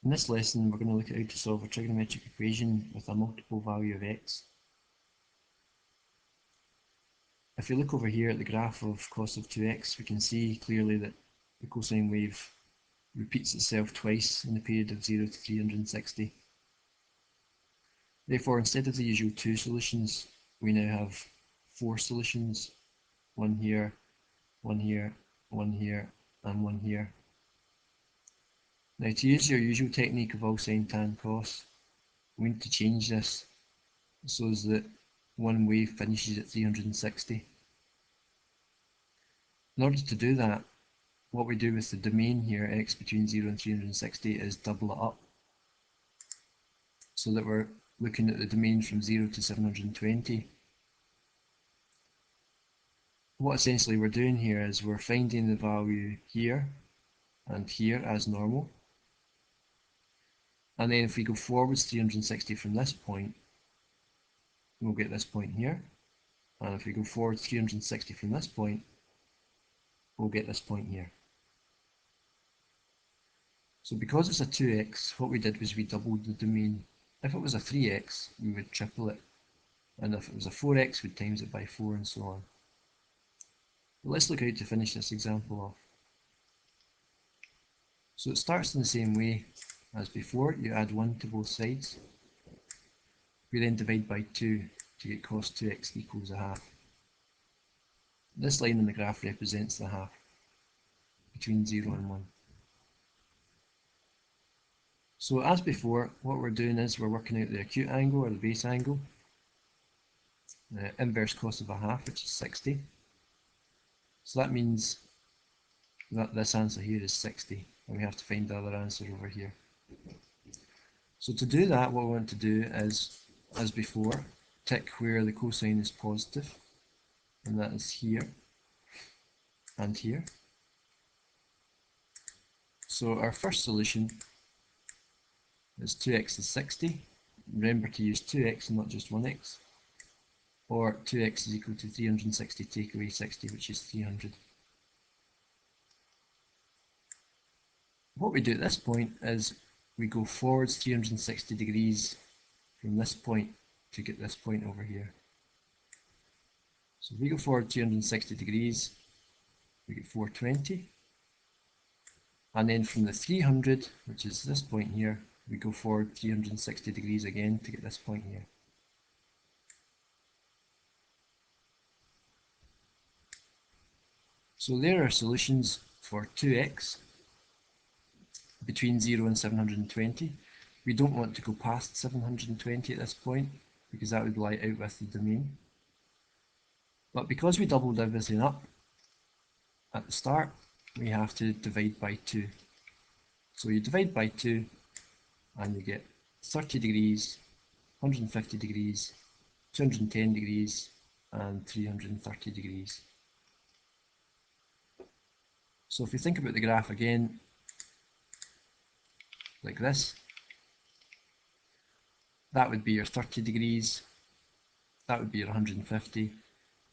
In this lesson, we're going to look at how to solve a trigonometric equation with a multiple value of x. If you look over here at the graph of cos of 2x, we can see clearly that the cosine wave repeats itself twice in the period of 0 to 360. Therefore, instead of the usual two solutions, we now have four solutions, one here, one here, one here, and one here. Now, to use your usual technique of all sine tan cos, we need to change this so that one wave finishes at 360. In order to do that, what we do with the domain here, x between 0 and 360, is double it up, so that we're looking at the domain from 0 to 720. What essentially we're doing here is we're finding the value here and here as normal, and then if we go forwards 360 from this point, we'll get this point here, and if we go forward 360 from this point, we'll get this point here. So because it's a 2x, what we did was we doubled the domain. If it was a 3x, we would triple it, and if it was a 4x, we'd times it by 4 and so on. But let's look how to finish this example off. So it starts in the same way as before. You add 1 to both sides. We then divide by 2 to get cos 2x equals a half. This line in the graph represents the half between 0 and 1. So as before, what we're doing is we're working out the acute angle or the base angle, the inverse cos of a half, which is 60. So that means that this answer here is 60, and we have to find the other answer over here. So to do that, what we want to do is, as before, tick where the cosine is positive, and that is here and here. So our first solution is 2x is 60. Remember to use 2x and not just 1x. Or 2x is equal to 360, take away 60, which is 300. What we do at this point is we go forwards 360 degrees from this point to get this point over here. So if we go forward 360 degrees, we get 420. And then from the 300, which is this point here, we go forward 360 degrees again to get this point here. So there are solutions for 2x between 0 and 720. We don't want to go past 720 at this point because that would lie out with the domain. But because we doubled everything up at the start, we have to divide by 2. So you divide by 2 and you get 30 degrees, 150 degrees, 210 degrees, and 330 degrees. So if you think about the graph again, like this, that would be your 30 degrees, that would be your 150,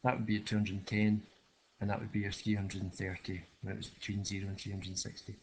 that would be your 210, and that would be your 330 when it was between 0 and 360.